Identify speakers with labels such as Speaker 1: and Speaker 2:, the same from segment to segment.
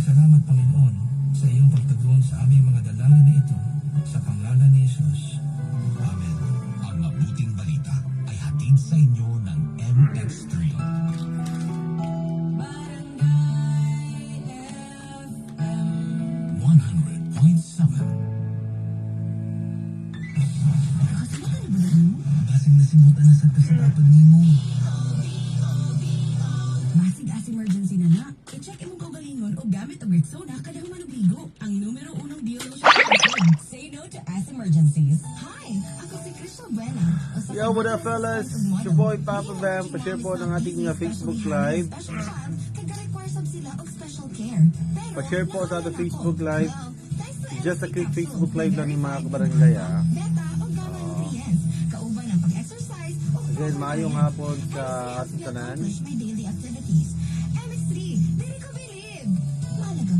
Speaker 1: salamat, Panginoon, sa iyong pagtugon sa aming mga dalangin na ito sa pangalan ni Jesus. Amen.
Speaker 2: Ang mabuting balita ay hatid sa inyo ng MX3. FM 100.7.
Speaker 1: Basing nasimutan na sa kasarapan ni mo.
Speaker 3: Masig as emergency na na. I-check imong kaugalingon o gamit ang Rexona kada manubligo. Ang numero unang biological control. Say no to as emergencies. Hi, ako si Crystal Buena.
Speaker 4: Yo, what up, fellas? It's your boy Papa Bam. Pa-share po ng ating Facebook Live. Pa-share po sa ating Facebook Live. Just a quick Facebook Live lang yung mga kabarangay, ha. Again, maayong hapon sa ating tanan.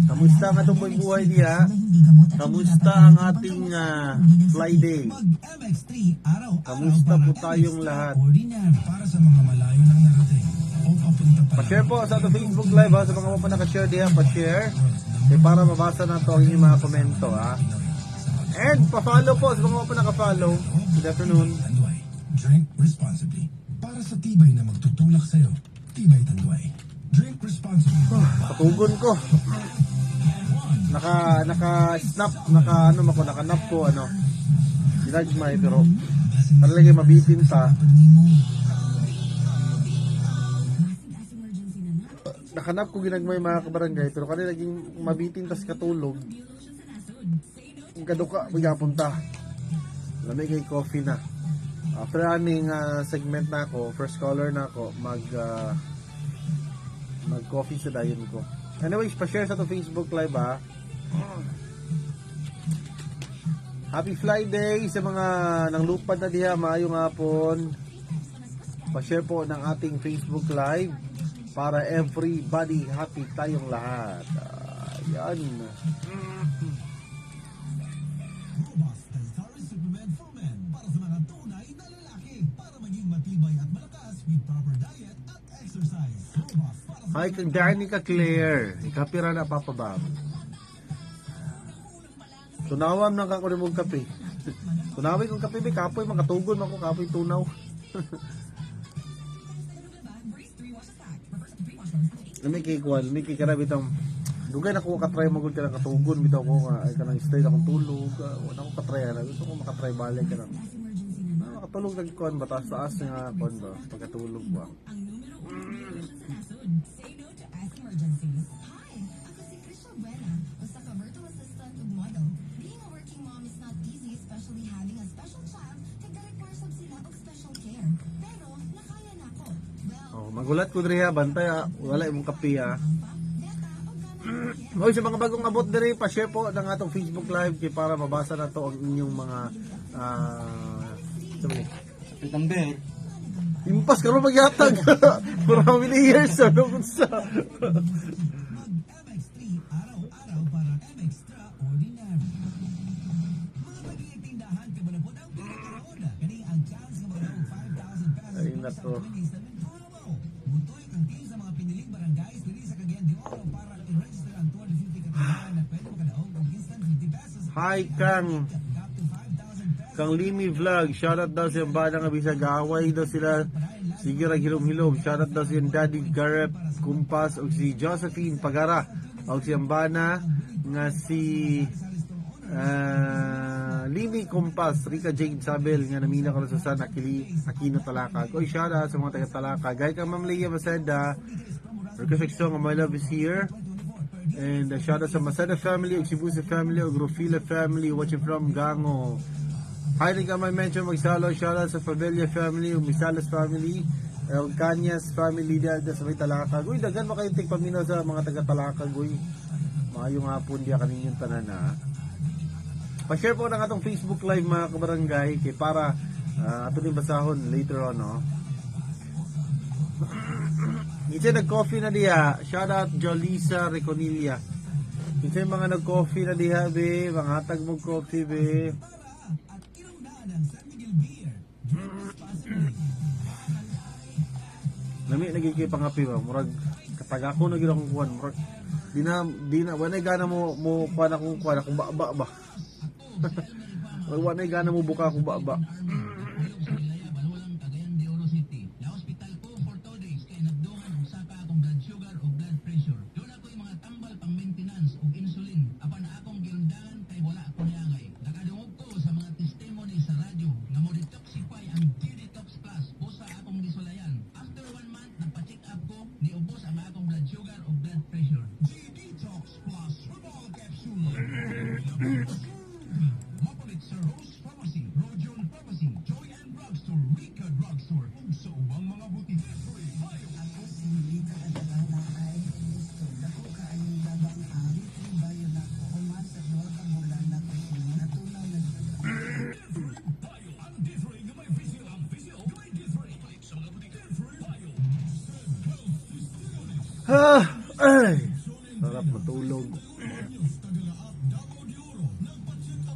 Speaker 4: Kamusta ang atong buhay diya? Kamusta ang ating Friday? Kamusta po tayong lahat?
Speaker 1: Para sa mga malayo ng narating o papunta pa.
Speaker 4: Pa-share po sa ating Facebook Live, ha. Sa mga mga naka-share diya, pa-share. Para mabasa na to ang inyong mga komento, ha. And pa-follow po sa mga mga naka-follow. Good afternoon.
Speaker 1: Tanduay. Drink responsibly. Para sa tibay na magtutulak sa'yo. Tibay Tanduay. Drink responsibly.
Speaker 4: Katugon ko. Naka-snap, naka-nap ko, Ginadge may, pero talagang mabitin pa. Nakanap ko ginagmay mga kabarangay, pero kanina naging mabitin tas katulog. Ang kaduka, magyapunta. Lamig kay coffee na. After aning segment na ako, first caller na ako, mag-coffee sa dayon ko. Anyways, pa-share sa to Facebook Live, ha. Happy Friday sa mga nanglupad na diha, maayong hapon. Pa-share po ng ating Facebook Live para everybody happy tayong lahat. Yan.
Speaker 2: Robust Dietary Supplement for Men para sa mga tunay na lalaki para maging matibay at malakas with proper diet at exercise. Robust para sa
Speaker 4: Hi, kang Danica Claire. Ikapira na papabam. Tunawam ng kakulimong kape. Tunawin kong kape, kapoy, makatugon ako, kapoy tunaw. May kay karabit ang dugay na ko katry magud ka ng katugon, bitaw ko nga ay kanang stay akong tulog. Wala ko katry na, gusto ko makatry balik ka ng makatulog nagkuhan ba, taas nga kuhan ba, pagkatulog ba.
Speaker 3: Ang numero unang biological nasod. Say no to as emergencies. Hi, ako si Crystal Buena. Basta ka virtual assistant ug model. Being a working mom is not easy, especially having a special child. Nagka-require sab sila og special care. Pero nakaya nako. Well,
Speaker 4: Magulat ko diri ha, bantay ha, wala imong kape ha. Hoy, sa mga bagong abot diri, pa-share po ng atong Facebook Live kay para mabasa na to ang inyong mga
Speaker 5: Tambe.
Speaker 4: impas karon magyatag. For how many years ano sa
Speaker 2: MX3 araw-araw para extraordinary. Mga bagay tindahan ka man po ang pinakaroon. Kani ang chance nga magkaroon 5,000 pesos.
Speaker 4: Ay, nako.
Speaker 2: Mutoy ang team sa mga piniling barangays diri sa Cagayan de Oro para i-register ang 250 katindahan na pwede makadaog ng instant 50 pesos.
Speaker 4: Hi Kang
Speaker 2: Up to 5,000 pesos.
Speaker 4: Kang Limi Vlog, shoutout daw sa banda nga bisag away daw sila. Sige ra hilom-hilom, shoutout daw si Daddy Garrep Kumpas o si Josephine Pagara o si Ambana nga si Limi Kumpas, Rika Jane Sabel nga namina ko sa San Aquino Talakag. Oy, shoutout sa mga taga Talakag. Gay kang Ma'am Leia Maseda, request song My Love Is Here. And shoutout sa Maseda family, og Sibusa family, og Rufila family watching from Gango. Hi rin ka may mention magsalo, shoutout sa Favela family, og Misalas family, og Kanyas family diya sa may Talakag. Uy, dagan ba kayong tigpaminaw sa mga taga Talakag, uy. Maayong hapon diya kaninyong tanan, ha. Pa-share po ng atong Facebook Live mga kabarangay kay para ato din basahon later on, no. Ito nag-coffee na diya. Shoutout Jolisa Reconilia. Ito yung mga nag-coffee na diya, be. Mga hatag mo coffee, be.
Speaker 2: At inuunahan ng San Miguel Beer. Drink responsibly.
Speaker 4: Nami lagi kay pangapi ba, murag katag ako na gyud akong kuan, murag di na wala gana mo kuan akong baba ba. Wala gana mo buka akong baba.
Speaker 5: Walang Cagayan de Oro City. Na hospital ko for 2 days kay nagduhan og saka akong blood sugar o blood pressure. Doon ako yung mga tambal pang maintenance og insulin. Apan akong giundangan kay wala ako niangay. Nakadungog ko sa mga testimony sa radyo nga mo detoxify ang G-Detox Plus usa akong gisulayan. After 1 month nagpa-check up ko, niubos ang akong blood sugar o blood pressure.
Speaker 2: G-Detox Plus Herbal Capsule. Mapalit sa Rose Pharmacy, Rojon Pharmacy, Joy and Drugstore, Rika Drugstore, ug sa ubang mga butik.
Speaker 6: Ako si Lita Kadalaay. Gusto dako kaayong labang ang bayo na ko. Human sa duha ka bulan na ko. Natunaw na
Speaker 2: Tayo ang D3 nga may visual ang visual may D3 balik sa mga butik. D3 tayo.
Speaker 4: Ay, sarap matulog.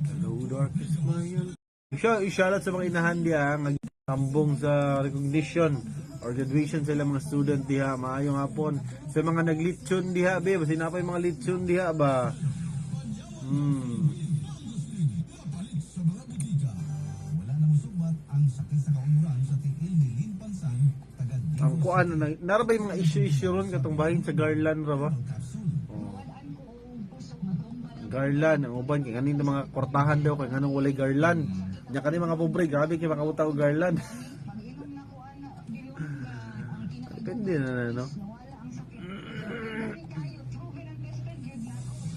Speaker 4: Hello, darkest mayan. Isyalat sa mga inahan diha nga tambong sa recognition or graduation sa ilang mga student diha. Maayong hapon sa mga naglitsyon diha be, basi na pa yung mga litsyon diha ba.
Speaker 2: Papalit sa mga butika. Wala na musugbat ang sakit sa kaunuran sa tiil ni Lin Pansan, taga
Speaker 4: Ang kuan na nara ba yung mga issue ron katong bahin sa Garland ra ba?
Speaker 2: Capsule.
Speaker 4: Garland ang uban kay kanin mga kortahan daw kay nganong walay Garland. Nya kani mga pobre grabe kay mga utaw Garland. Depende na no.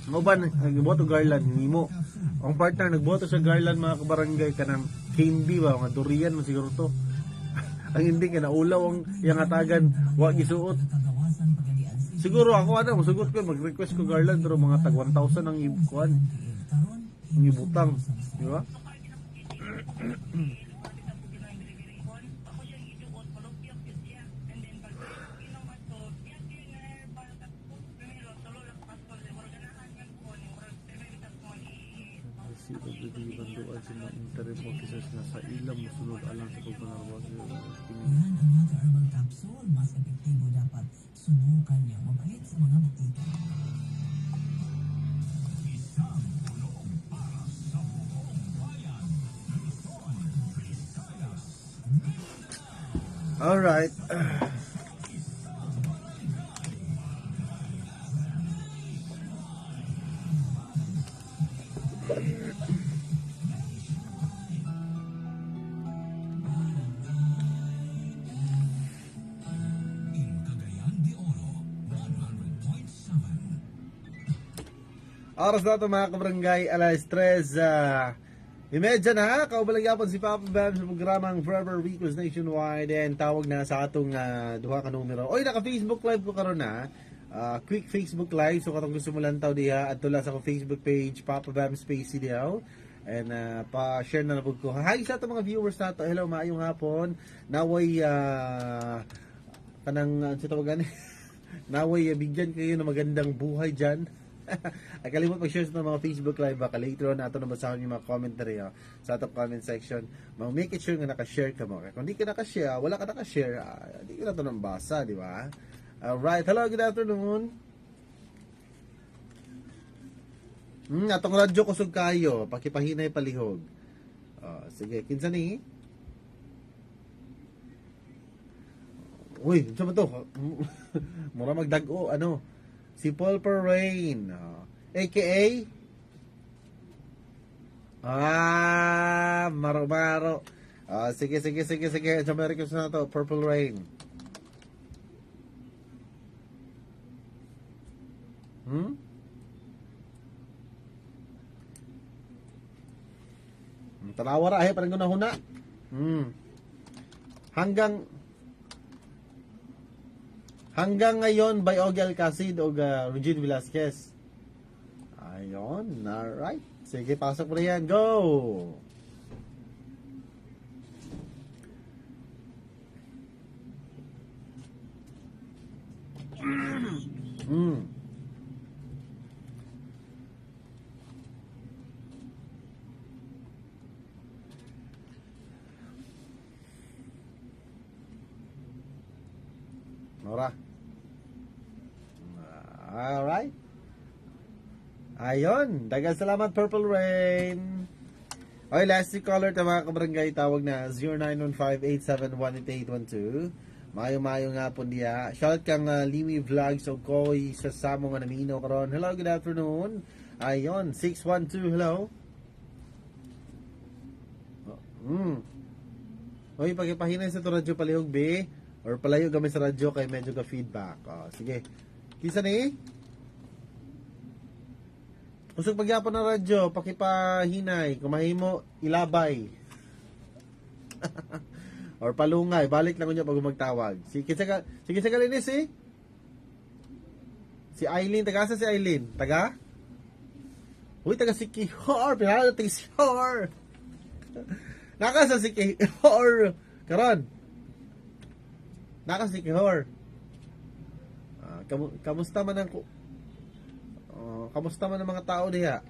Speaker 4: Ang uban nagboto Garland nimo. Ang partner nagboto sa Garland mga kabarangay kanang candy ba mga durian mo siguro to. Ang hindi ka naulaw ang iyang atagan wa gisuot. Siguro ako musugot ko mag-request ko Garland pero mga tag 1,000 ang ibukuan. Ang ibutang, di ba? Si WD banduan sa mga interim officers na sa ilang musunod alang sa pagpanarwas.
Speaker 6: Yan ang mga herbal capsule. Mas epektibo dapat subukan niyo. Mabait sa mga butika.
Speaker 2: Isang tulong para sa buong bayan. Luzon, Visayas,
Speaker 4: Alright.
Speaker 2: in Cagayan de Oro, 100.7.
Speaker 4: Oras na ito mga kabarangay, alas 3. Imedya na, kaubalagyapan si Papa Bam sa programang Forever Weeklies Nationwide and tawag na sa atong duha ka numero. Oy, naka-Facebook Live ko karon na. Quick Facebook Live, so katong gusto mo lantaw diha at tula sa akong Facebook page, Papa Bam Spacey dihaw. And pa-share na po ko. Hi sa atong mga viewers nato. Hello, maayong hapon. Naway kanang sa tawagan naway bigyan kayo ng magandang buhay dyan. Ay kalimot mag-share sa mga Facebook Live baka later on nato na basahin yung mga commentary sa atong comment section. Make it sure nga naka-share ka mo. Kung di ka naka-share, wala ka naka-share, di ka na ito nang basa, di ba? Alright, hello, good afternoon. Atong radyo kusog kayo, pakipahinay palihog. Sige, kinsa ni? Uy, ano ba to? Mura magdag-o, ano? Si Paul Rain, aka Maro. Sige. Sa Merry Christmas na to, Purple Rain. Tanawa ra parang gunahuna. Hanggang ngayon by Ogel Casid o Regine Velasquez. Ayun, alright. Sige, pasok mo na yan. Go! Ayon, daghang salamat Purple Rain. Okay, last caller ta mga kabarangay, tawag na 0915-871-8812. Mayo nga po diya. Shout kang Liwi Vlogs o Koy sa Samo nga namino karon. Hello, good afternoon. Ayon, 612, hello. Oy, pagipahinay sa to radyo palihog be or palayo gamay sa radyo kay medyo ka feedback. Sige. Kisa ni? Usog pagyapon ng radyo, pakipahinay, kumahimo ilabay. Or palungay, balik lang niyo pag magtawag. Sige sa kalinis eh. Si Eileen, taga sa si Eileen? Taga? Uy, taga si Kihor, pinala taga si Kihor. Nakasa si Kihor. Karon. Nakasa si Kihor. Kamusta man ang kamusta man ang mga tao diha?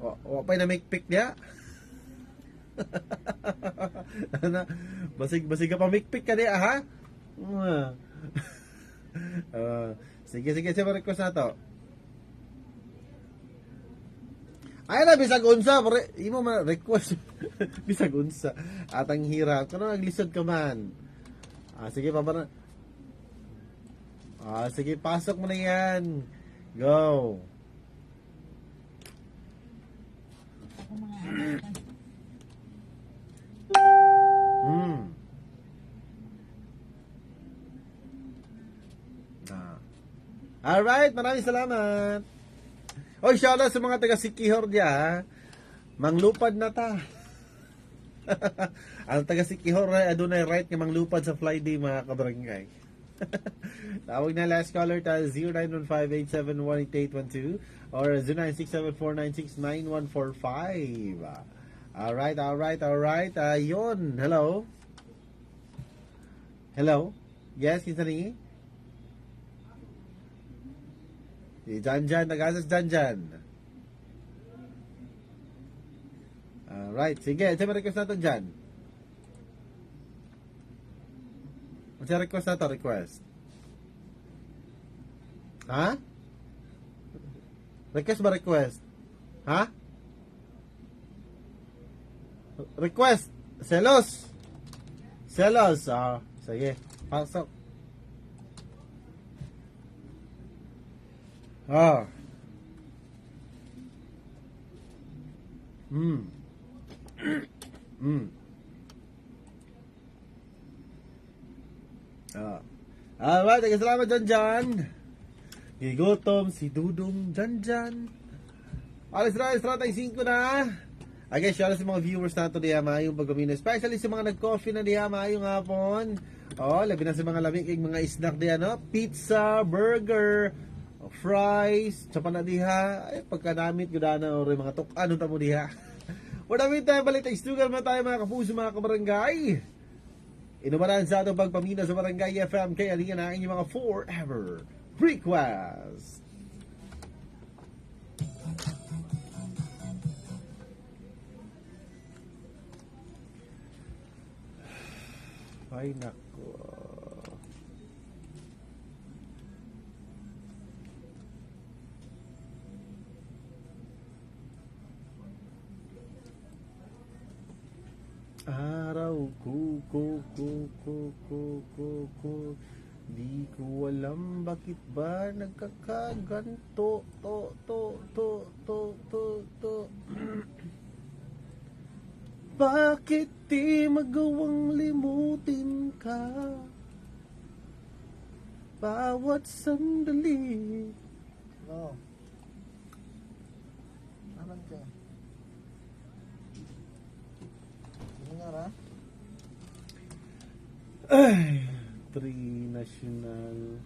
Speaker 4: O pa'y na make pick diha? basig ka pa make pick ka diha, ha? Sige, siya request na to. Ay na, bisag unsa, imo man request. Bisag unsa. Atang hirap. Kano naglisod ka man? Sige, pabara. Sige, pasok mo na yan. Go. Alright, maraming salamat. Oy, shoutout sa mga taga Sikihor diya. Manglupad na ta. Ang taga Sikihor ay adunay right nga manglupad sa Friday mga kabarangay. Tawag na last caller ta 0915-871-8812 or 0967-496-9145. Alright. Ayun. Hello? Yes, kinsa ni? Si Janjan, nag-asas Janjan. Alright, sige. Ito may request natin dyan. Ano request na to? Request. Ha? Request ba request? Ha? Request. Selos. Sige. Pasok. Alright, salamat Janjan. Gigotom si Dudong Janjan. Alas 35 na. Okay, shout out sa mga viewers nato diya maayong pagkamino. Especially sa mga nag-coffee na diya maayong hapon. Labi na sa mga lamig kay mga snack diya, no? Pizza, burger, fries, tsaka na diha. Ay, pagkanamit ko na or mga ano tamo diha. Wala tayo balik tayo stugal man tayo mga kapuso, mga kabarangay. Inumanan sa atong pagpamina sa Barangay FM kaya aliyan na inyong mga forever request. Ay nako. Araw ko di ko alam bakit ba nagkakaganto to bakit di magawang limutin ka bawat sandali. Aman ka ay, Trinational.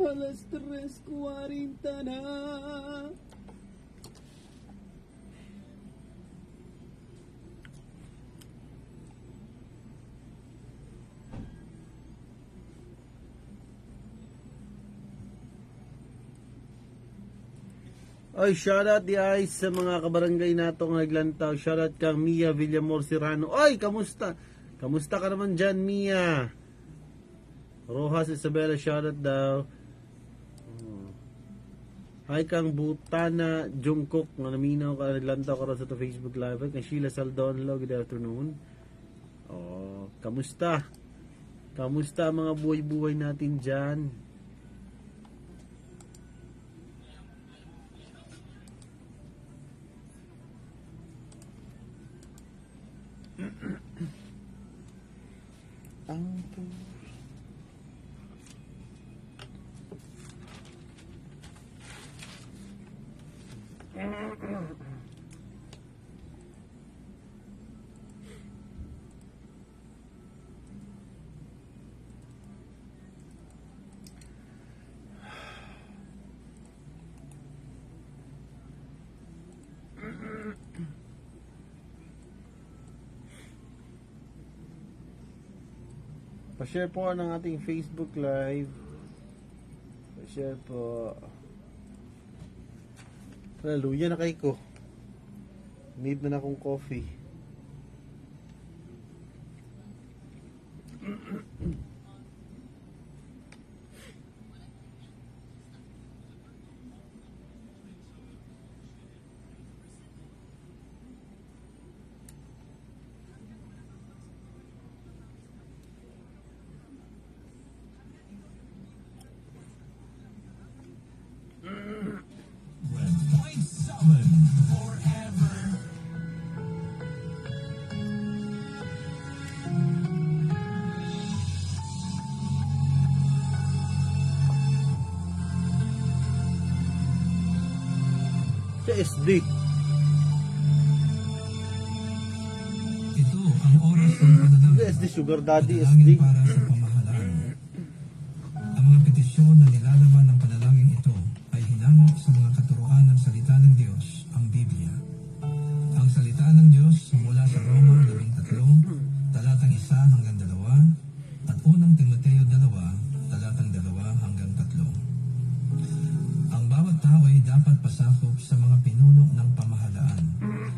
Speaker 4: Alas 3:40 na. Oy, shoutout di ay sa mga kabarangay nato nga naglantaw. Shoutout kang Mia Villamor Serrano. Oy, kamusta? Kamusta ka naman dyan, Mia? Rojas Isabela, shoutout daw. Hi kang Butana Jungkook nga naminaw ka naglantaw ka rin sa to Facebook Live. Kang Sheila Saldonlo, good afternoon. Oh, kamusta? Kamusta ang mga buhay-buhay natin dyan? Pa-share po ng ating Facebook Live. Pa-share po. Hallelujah na kay ko. Need na akong coffee.
Speaker 2: Red Point 7 forever.
Speaker 4: Sa SD.
Speaker 2: Ito ang oras ng panalangin.
Speaker 4: Sa SD Sugar Daddy
Speaker 2: Panalangin
Speaker 4: SD.
Speaker 2: para sa pamahalaan. Ang mga petisyon na nilalaban ng panalangin ito ay hinango sa mga katuruan ng salita ng Diyos, ang Biblia. Ang salita ng Diyos mula sa Roma 13, talatang 1 hanggang 2, at unang Timoteo 2, talatang 2 hanggang 3. Ang bawat tao ay dapat pasakop sa mga pinuno ng pamahalaan,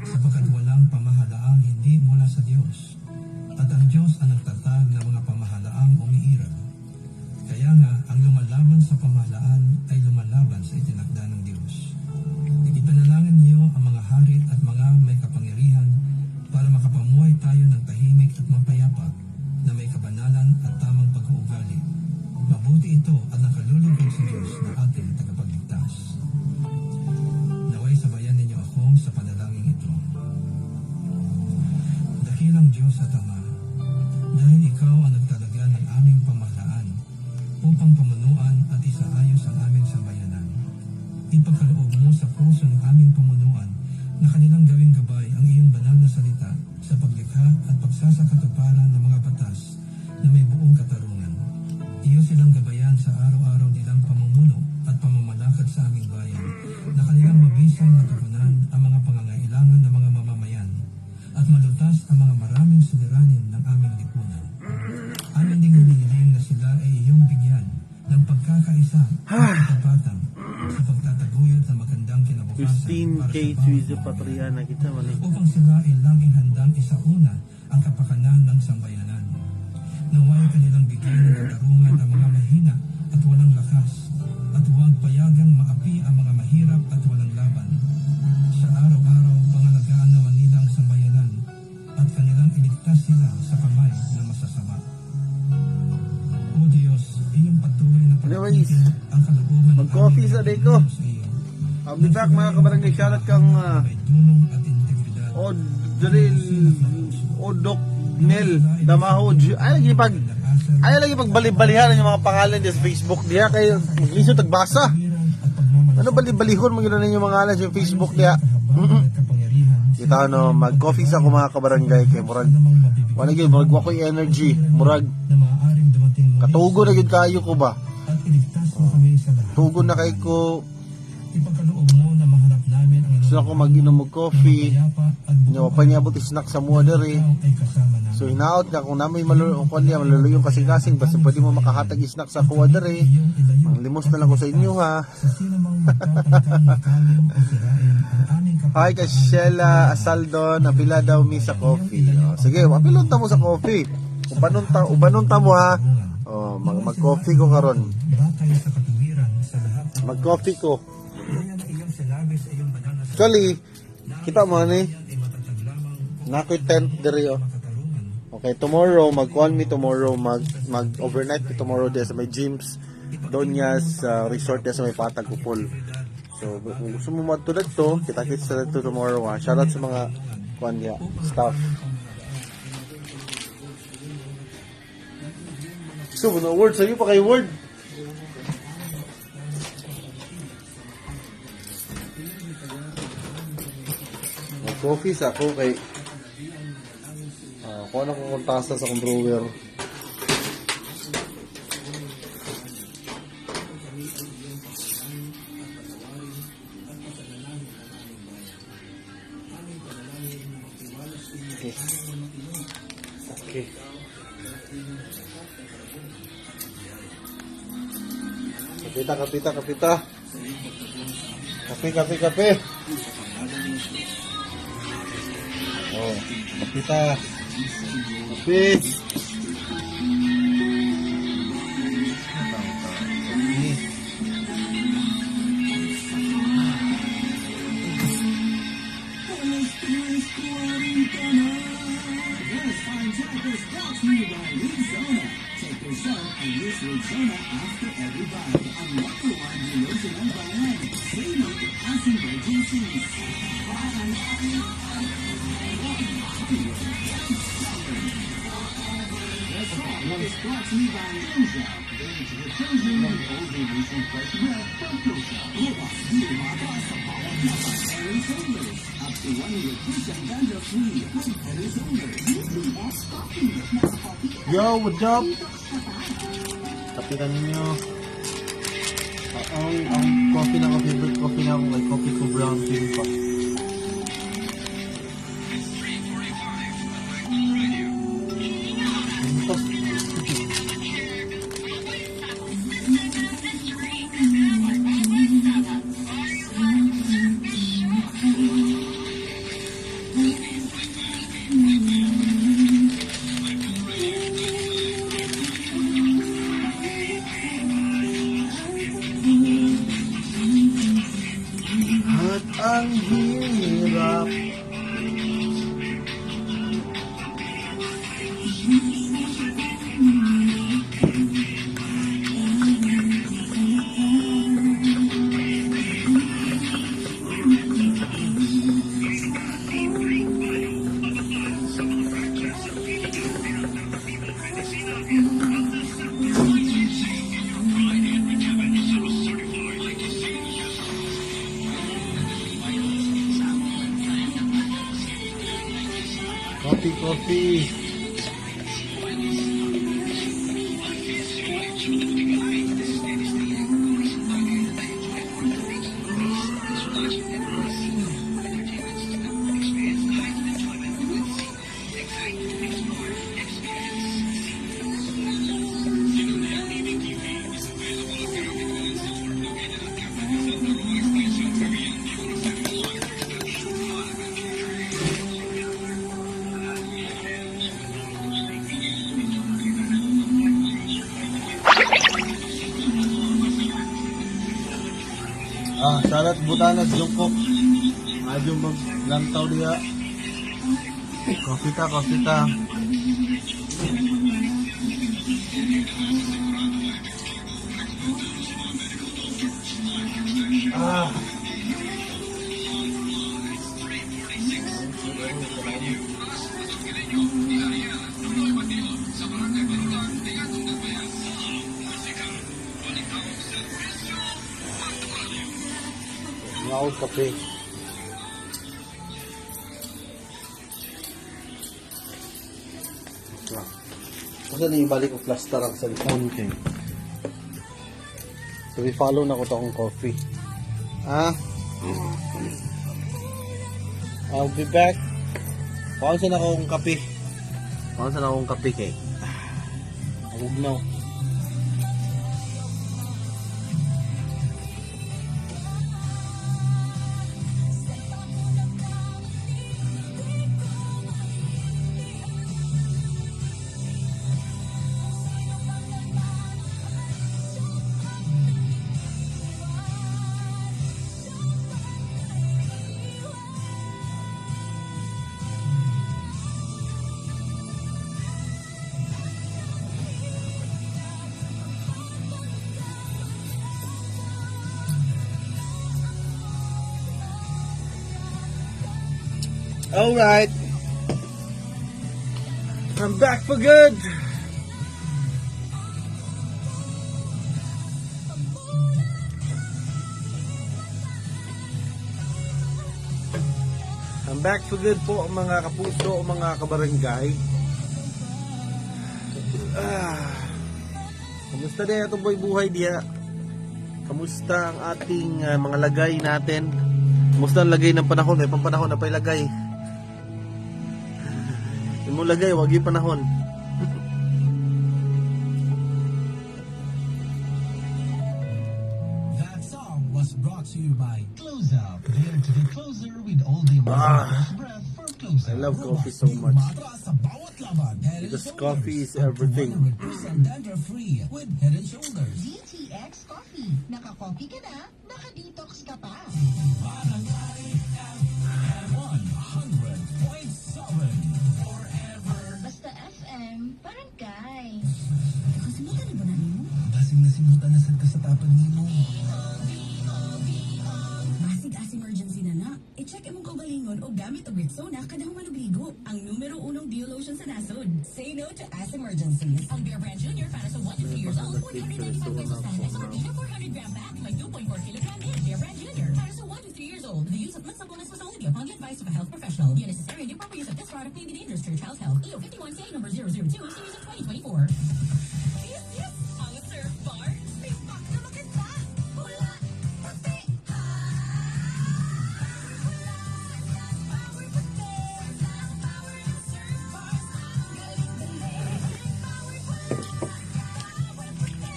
Speaker 2: sapagkat walang pamahalaang hindi mula sa Diyos. At ang Diyos ang nagtatag ng mga pamahalaang umiiral. Kaya nga, ang lumalaban sa pamahalaan ay lumalaban sa itinakda ng Diyos. Ipanalangin niyo ang mga hari at mga may kapangyarihan para makapamuhay tayo ng tahimik at mapayapa na may kabanalan at tamang pag-uugali. Mabuti ito at nakalulugod sa Diyos na ating tagapagligtas. Naway sabayan ninyo ako sa panalangin ito. Dakilang Diyos at Ama, dahil ikaw ang nagtalaga ng aming pamahalaan upang pamunuan at isaayos ang aming sambayanan. Ipagkaloob mo sa puso ng aming pamunuan na kanilang gawing gabay ang iyong banal na salita sa paglikha at pagsasakatuparan ng mga batas na may buong katarungan. Iyo silang gabayan sa araw-araw nilang pamumuno at pamamalakad sa aming bayan na kanilang mabisang matugunan ang mga pangangailangan ng mga mamamayan at malutas ang mga maraming suliranin ng aming lipunan. Amin ding hinihiling na sila ay iyong bigyan ng pagkakaisa at katapatan sa pagtataguyod ng magandang kinabukasan
Speaker 4: 15K Suizo Patriana kita man.
Speaker 2: upang sila ay laging handang isauna ang kapakanan ng sambayanan. Naway kanilang bigyan ng katarungan ang mga mahina at walang lakas, at huwag payagang maapi ang mga mahirap at walang laban. Sa araw-araw, pangalagaan naman nila ang sambayanan at kanilang iligtas sila sa kamay ng masasama. O Diyos, iyong patuloy na
Speaker 4: Anyways,
Speaker 2: pagkutin ang kalooban ng
Speaker 4: mag-coffee
Speaker 2: aming
Speaker 4: sa day ko.
Speaker 2: Panginoon sa iyo.
Speaker 4: I'll be back mga kabarangay. Shoutout kang
Speaker 2: May dunong at integridad.
Speaker 4: Odril Odok Nel Damaho. Ay lagi pagbali-balihan yung mga pangalan diya sa Facebook diya kay magliso tagbasa. Ano bali-balihon mo gina ninyo mga alas yung Facebook diya. Kita no mag-coffee sa ko mga kabarangay kay murag wala gyud murag wa ko'y energy murag katugo na gyud kayo ko ba. Tugon na kay ko
Speaker 2: Ipagkaloob mo na maharap namin namin ang
Speaker 4: Gusto ako mag-inom og coffee. Nyo pa niya buti snack sa mua dere.
Speaker 2: ay kasama namin.
Speaker 4: So hinaot ka kung namin maluluyong kasing-kasing basta pwede mo makahatag snack sa kuha dere. Ang limos na lang ko sa inyo ha.
Speaker 2: Sa sino mang magtatangkang makalin o sirain ang aming
Speaker 4: Hi kay Sheila Asaldon, napila daw mi sa coffee. Sige, apilon ta mo sa coffee. Ubanon ta mo ha. Mag-coffee ko karon.
Speaker 2: batay sa katuwiran sa lahat ng
Speaker 4: Mag-coffee ko.
Speaker 2: gaya ng iyong silabis ay iyong banal na sa
Speaker 4: Actually, kita mo ni,
Speaker 2: ay matatag lamang
Speaker 4: nakoy tent dere oh.
Speaker 2: katarungan.
Speaker 4: Okay, tomorrow, mag-call me tomorrow, mag-overnight me tomorrow din sa may gyms. Doon niya sa resort niya sa may Patag Upol. So, kung gusto mo matulad to, kita-kits sa to tomorrow ha. Shoutout sa mga kuan niya, staff. So, no word sa'yo pa kay word. Mag-coffee sa ako kay kung ano kung tasa sa akong brewer. Okay. Kapita. Kape. Oh, kapita. Kape. Yo, what's up? Kapitan ninyo. Ang coffee na favorite coffee na ako kay coffee ko brown tea pa. At ang hirap. Coffee. Salat Butanas Jungkook. Adyo maglantaw diya. Coffee ta. Ngaw kape. Kasi na ibalik ko plaster ang cellphone ko. So, follow na ko to akong coffee. I'll be back. Pausan ako kong kape. Pausan ako kong kape kay. Agugnaw. Alright. I'm back for good. I'm back for good po mga kapuso, mga kabarangay. Kamusta din ito buhay diya? Kamusta ang ating mga lagay natin? Kamusta ang lagay ng panahon? May pampanahon na pa ilagay. Yung mo lagay, wag yung panahon.
Speaker 1: That song was brought to you by Close Up. Dare to be closer with all the American breath for Close
Speaker 4: I
Speaker 1: Up.
Speaker 4: love coffee so much.
Speaker 1: Umatras sa bawat laban. Head and
Speaker 4: Because
Speaker 1: Shoulders.
Speaker 4: coffee is
Speaker 1: Up to
Speaker 4: everything.
Speaker 1: 100% dandruff-free with Head and Shoulders.
Speaker 3: DTX Coffee. Naka-coffee ka na, naka-detox ka pa.
Speaker 1: 100.7
Speaker 3: Basta FM, barangay. Kasimutan ni ba na mo?
Speaker 1: Basing nasimutan na sad ka sa tapad nimo.
Speaker 7: Masig as emergency na na. I-check imong kaugalingon o gamit og Rexona kada human og ligo. Ang numero 1 Dio lotion sa nasod.
Speaker 3: Say no to as emergencies.
Speaker 7: Ang Bear Brand Junior para sa 1 to 3 years old. 195 pesos sa SRP na 400 gram pack. May 2.4 kilogram in Bear Brand Junior para sa 1 to 3 years old. The use of blood supplements must only be upon the advice of a health professional. The unnecessary and improper use of this product may be dangerous to your child's health. EO 51 say number 002 series of 2024.
Speaker 3: Yes, yes! Ang surf bar, may pack na maganda. Pula, puti. Power puti. Ang power ng surf bar. Galing-galing. Power puti. Power puti.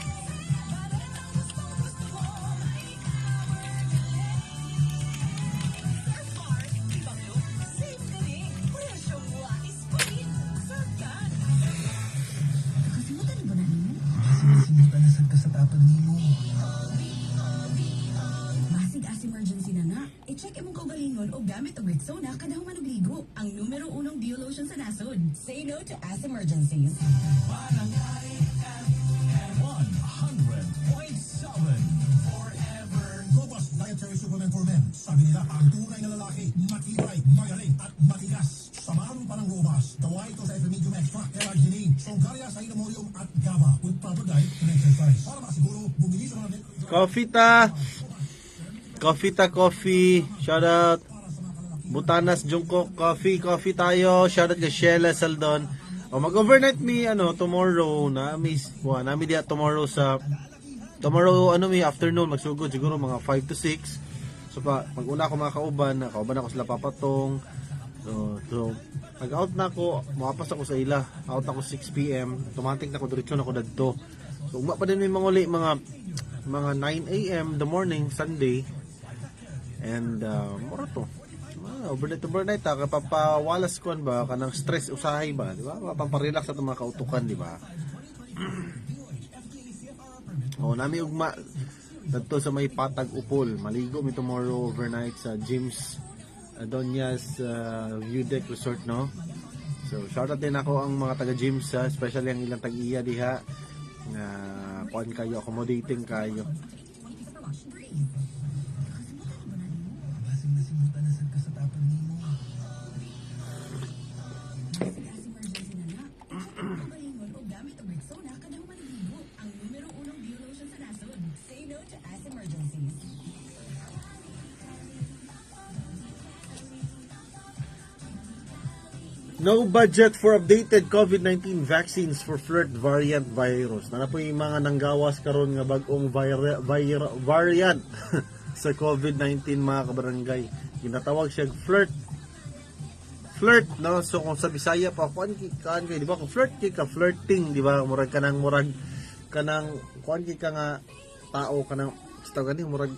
Speaker 3: Para lang gusto mo. May power galing. Surf bar, ibang look, same galing. Presyong wais pa rin. Surf gun.
Speaker 7: Kasimutan ni ba na mo?
Speaker 1: Basing nasimutan na sad ka sa tapad nimo.
Speaker 7: Masig as emergency na na. I-check imong kaugalingon o gamit og Rexona kada human og ligo. Ang numero 1 Dio lotion sa nasod.
Speaker 3: Say no to as emergencies.
Speaker 1: 100.7 Forever Robust Dietary Supplement for Men. Sabi nila, ang tunay na lalaki, matibay, magaling, at matigas. Samahan mo pa ng Robust. Gawa ito sa Epimedium Extract, L-Arginine, Songaria, Cinnamomum, at GABA with proper diet and exercise. Para masiguro, bumili sa mga
Speaker 4: Coffee ta. Coffee ta, coffee. Shout out. Butanas Jungkook Coffee tayo. Shout out kay Sheila Saldon. O mag-overnight mi tomorrow na nami dia tomorrow afternoon magsugod siguro mga 5 to 6. So pag-una ako mga kauban ako sila papatong. So pag-out na ako, mapapas ako sa ila. Out ako 6 PM. Automatic na ako diretso na ako dadto. So uma pa din may manguli mga 9 AM the morning Sunday. And mura to. Overnight kapapawalas kon ba kanang stress usahay ba, di ba? Mapamparelax sa mga kautukan, di ba? Nami ugma dito sa may Patag Upol. Maligo mi tomorrow overnight sa James Adonias View Deck Resort, no? So shout out din ako ang mga taga James, especially ang ilang tag-iya diha nga kuan kayo, accommodating kayo.
Speaker 1: basing nasimutan na sad ka sa tapad nimo.
Speaker 7: Masig as emergency na na. I-check imong kaugalingon o gamit og Rexona kada human og ligo. Ang numero 1 Dio lotion sa nasod.
Speaker 3: Say no to as emergencies.
Speaker 4: No budget for updated COVID-19 vaccines for flirt variant virus. Na po yung mga nanggawas karon nga bagong variant sa COVID-19 mga kabarangay. Ginatawag siya flirt flirt, no? So kung sa Bisaya pa kuan kay di ba kung flirt kay ka flirting, di ba? Murag kanang kuan kay ka nga tao kanang basta gani murag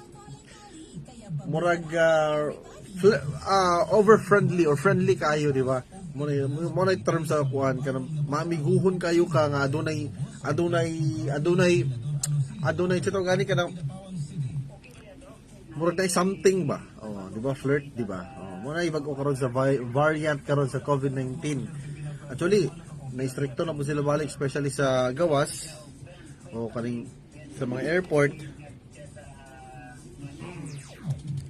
Speaker 4: over friendly or friendly kayo, di ba? Muna term sa kuan kanang mamiguhon kayo ka nga adunay chito gani kanang murag na something ba? Oh, di ba flirt, di ba? Oh, muna ibag-o karon sa variant karon sa COVID-19. Actually, na-stricto na po sila balik especially sa gawas o kaning sa mga airport.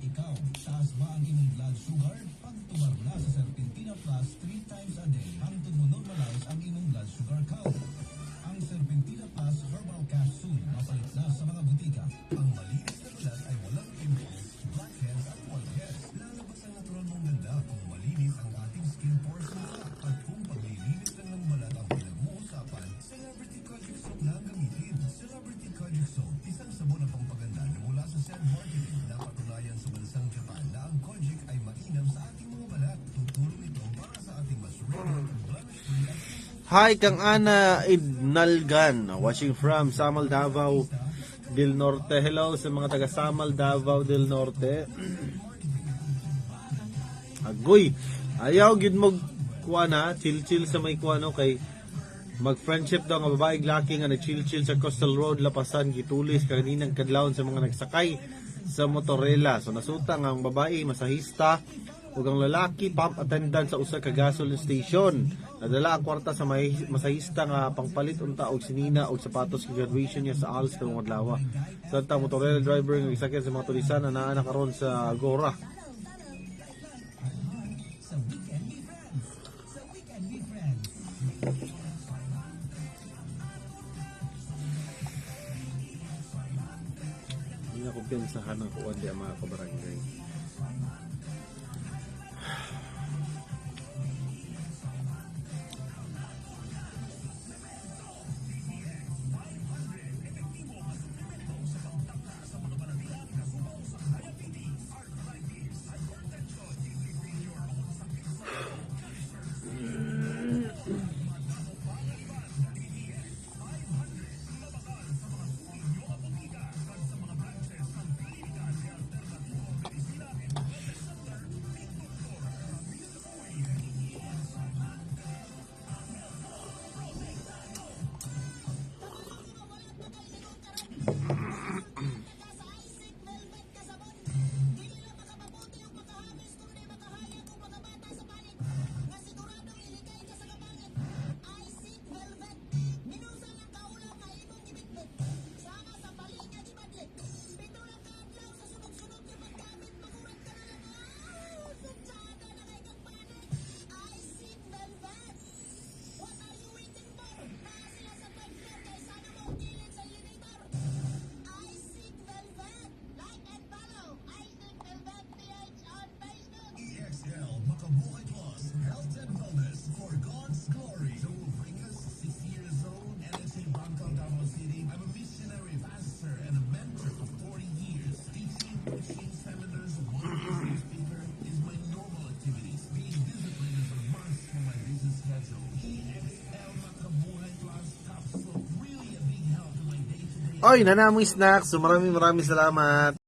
Speaker 1: Ikaw, taas ba ang imong blood sugar? Pagtubar na sa Serpentina Plus 3 times a day hangtod mo normalize ang imong blood sugar count. Ang Serpentina Plus Herbal Capsule mapalit na sa mga butika. Ang malinis na balat ay walang pimples, blackheads at whiteheads. Lalabas ang natural mong ganda kung malinis ang ating skin pores nila. At kung paglilinis lang ng balat ang pinag-uusapan, Celebrity Kojic Soap na ang gamitin. Celebrity Kojic Soap, isang sabon na pampaganda na mula sa Sen Marketing. Napatunayan sa bansang Japan na ang Kojic ay mainam sa ating mga balat. Tutulong ito para sa ating mas radiant, blemish-free at
Speaker 4: Hi, kang Ana Idnalgan, watching from Samal, Davao del Norte. Hello sa mga taga Samal, Davao del Norte. Agoy, ayaw gid mo kuana, chill sa may kuano kay mag-friendship daw nga babaeng laki nga nag-chill sa Coastal Road, Lapasan, gitulis kaninang kadlawon sa mga nagsakay sa motorela. So nasuta nga ang babae masahista ug ang lalaki pump attendant sa usa ka gasoline station. Nadala ang kwarta sa masahista nga pangpalit unta og sinina og sapatos sa graduation niya sa ALS karong adlaw. Sa motorela driver nga gisakyan sa mga tulisan na naa na karon sa Agora. Hindi na kumpiyansahan ng kuwan di ang mga kabarangay.
Speaker 1: Makabuhay Plus, Health and Wellness for God's Glory. So Ricas, 60 years old, LSA Bangkok, Davao City. I'm a missionary, pastor, and a mentor for 40 years. Teaching, preaching, seminars, one speaker is my normal activities. Being disciplined is a must for my busy schedule. EXL Makabuhay Plus Capsule, really a big help in my day-to-day.
Speaker 4: Oy, nanamong snacks. So maraming salamat.